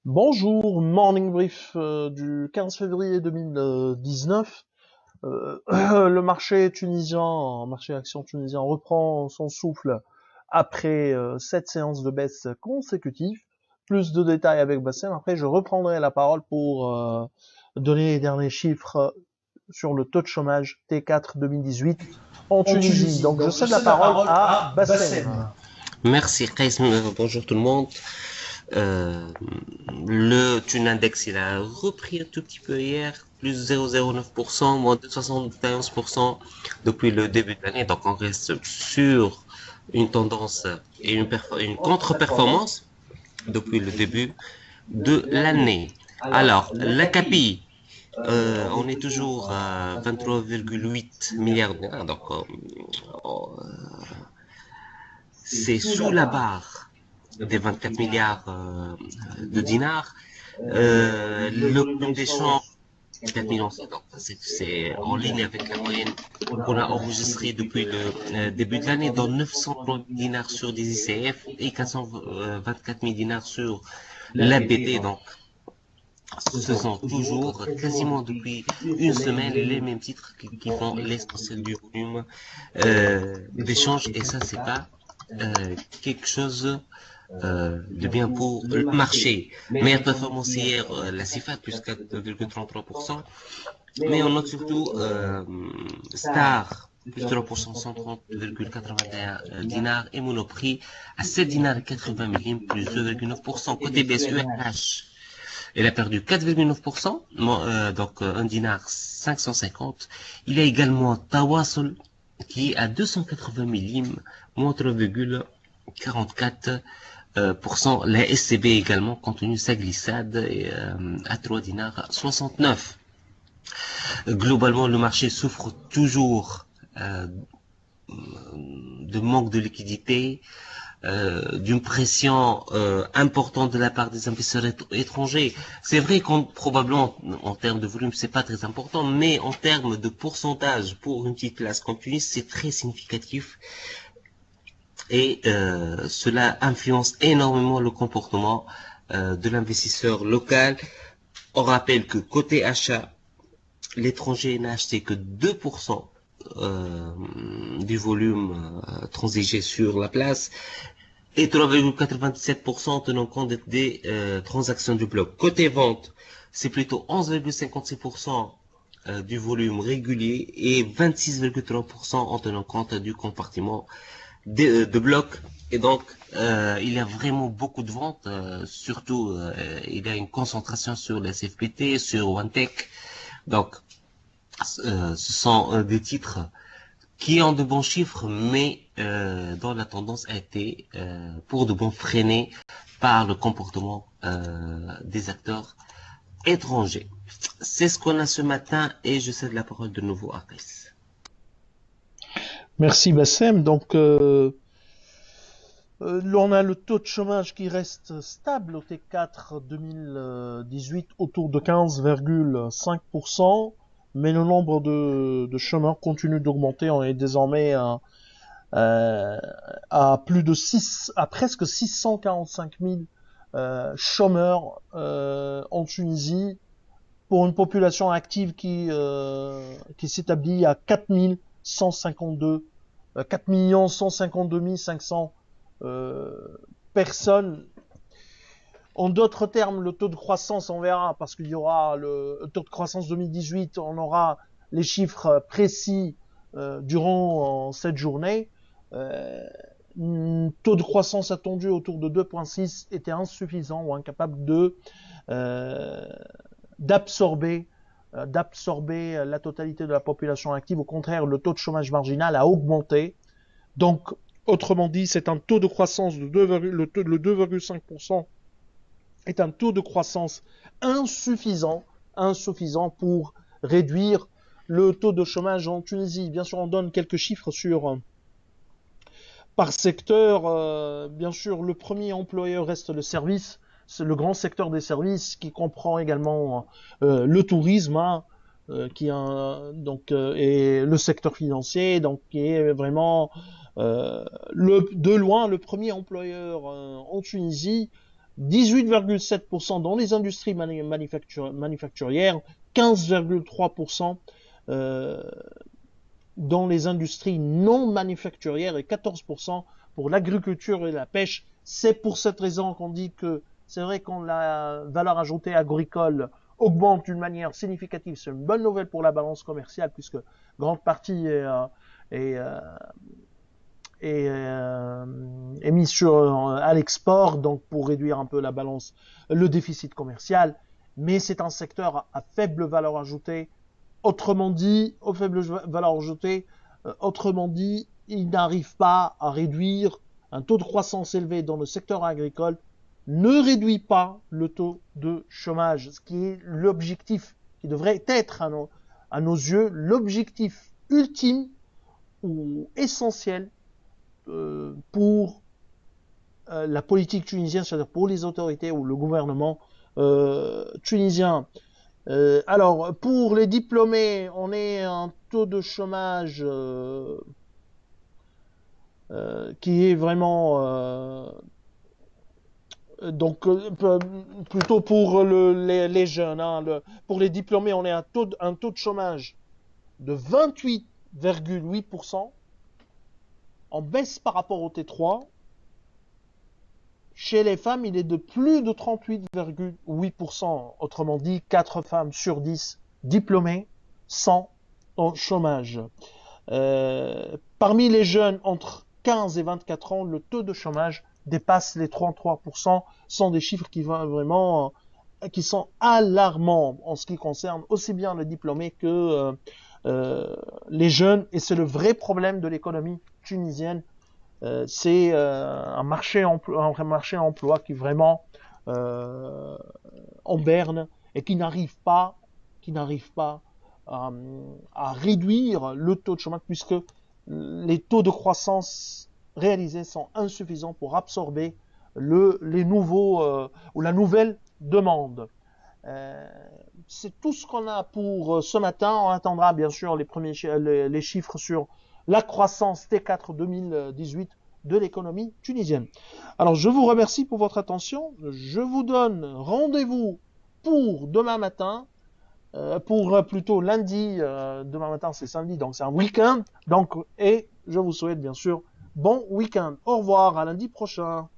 Bonjour, Morning Brief du 15 février 2019. Le marché action tunisien reprend son souffle après 7 séances de baisse consécutives. Plus de détails avec Bassem. Après, je reprendrai la parole pour donner les derniers chiffres sur le taux de chômage T4 2018 en En Tunisie. Tunisie. Donc, je Donc je cède la cède la parole parole à à Bassem. Bassem. Merci Kais, bonjour tout le monde. Euh, le Tune Index, il a repris un tout petit peu hier, plus 0,09%, moins de 71% depuis le début de l'année. Donc on reste sur une tendance et une contre-performance depuis le début de l'année. Alors, la CAPI, on est toujours à 23,8 milliards de dollars, donc c'est sous la barre des 24 milliards de dinars. Le volume d'échange, 4 millions, donc c'est en ligne avec la moyenne qu'on a enregistrée depuis le début de l'année, dans 903 000 dinars sur des ICF et 424 000 dinars sur l'ABT. Donc, ce sont toujours quasiment depuis une semaine les mêmes titres qui font l'essentiel du volume d'échange, et ça, c'est pas quelque chose de bien pour le marché. Meilleure performance hier, la CIFAT, plus 4,33%. Mais on note surtout Star, plus 3%, 130,81 dinars, et Monoprix à 7 dinars et 80 millimes, plus 2,9%. Côté BSUH, elle a perdu 4,9%, donc 1 dinar 550. Il y a également Tawassul qui a 280 millimes, moins 3,44%. La SCB également continue sa glissade à 3 dinars 69. Globalement, le marché souffre toujours de manque de liquidité, d'une pression importante de la part des investisseurs étrangers. C'est vrai qu'en probablement en termes de volume c'est pas très important, mais en termes de pourcentage pour une petite place comme Tunis c'est très significatif, et cela influence énormément le comportement de l'investisseur local. On rappelle que côté achat, l'étranger n'a acheté que 2% du volume transigé sur la place, et 3,97% en tenant compte des transactions du bloc. Côté vente, c'est plutôt 11,56% du volume régulier et 26,3% en tenant compte du compartiment de bloc. Et donc, il y a vraiment beaucoup de ventes, surtout il y a une concentration sur les CFPT, sur OneTech. Donc, ce sont des titres qui ont de bons chiffres, mais dont la tendance a été pour de bon freinée par le comportement des acteurs étrangers. C'est ce qu'on a ce matin, et je cède la parole de nouveau à Chris. Merci Bassem. Donc, on a le taux de chômage qui reste stable au T4 2018 autour de 15,5%, mais le nombre de chômeurs continue d'augmenter. On est désormais à plus de 6, à presque 645 000 chômeurs en Tunisie, pour une population active qui s'établit à 4152 4 152 500 personnes. En d'autres termes, le taux de croissance, on verra, parce qu'il y aura le taux de croissance 2018, on aura les chiffres précis durant cette journée. Taux de croissance attendu autour de 2,6 était insuffisant ou incapable euh, d'absorber la totalité de la population active. Au contraire, le taux de chômage marginal a augmenté. Donc, autrement dit, c'est un taux de croissance de 2,5% est un taux de croissance insuffisant pour réduire le taux de chômage en Tunisie. Bien sûr, on donne quelques chiffres par secteur. Bien sûr, le premier employeur reste le service. C'est le grand secteur des services qui comprend également le tourisme, et le secteur financier, donc qui est vraiment de loin le premier employeur en Tunisie. 18,7% dans les industries manufacturières, 15,3% dans les industries non manufacturières et 14% pour l'agriculture et la pêche. C'est pour cette raison qu'on dit que c'est vrai quand la valeur ajoutée agricole augmente d'une manière significative, c'est une bonne nouvelle pour la balance commerciale puisque grande partie est mis à l'export, donc pour réduire un peu la balance, le déficit commercial. Mais c'est un secteur à faible valeur ajoutée. Autrement dit, aux faibles valeurs ajoutées, autrement dit, il n'arrive pas à réduire un taux de croissance élevé dans le secteur agricole, ne réduit pas le taux de chômage, ce qui est l'objectif, qui devrait être à nos yeux l'objectif ultime ou essentiel pour la politique tunisienne, c'est-à-dire pour les autorités ou le gouvernement tunisien. Alors, pour les diplômés, on est un taux de chômage qui est vraiment donc plutôt pour les jeunes. Hein, pour les diplômés, on est un taux de chômage de 28,8%, en baisse par rapport au T3. Chez les femmes, il est de plus de 38,8%. Autrement dit, 4 femmes sur 10 diplômées sont au chômage. Parmi les jeunes entre 15 et 24 ans, le taux de chômage dépasse les 33%. Ce sont des chiffres qui sont alarmants en ce qui concerne aussi bien les diplômés que les jeunes. Et c'est le vrai problème de l'économie tunisienne. C'est un marché emploi qui vraiment en berne et qui n'arrive pas à réduire le taux de chômage puisque les taux de croissance réalisés sont insuffisants pour absorber les nouveaux ou la nouvelle demande. C'est tout ce qu'on a pour ce matin. On attendra bien sûr les chiffres sur la croissance T4 2018 de l'économie tunisienne. Alors je vous remercie pour votre attention. Je vous donne rendez-vous pour demain matin, pour plutôt lundi. Demain matin c'est samedi, donc c'est un week-end. Donc et je vous souhaite bien sûr bon week-end. Au revoir, à lundi prochain.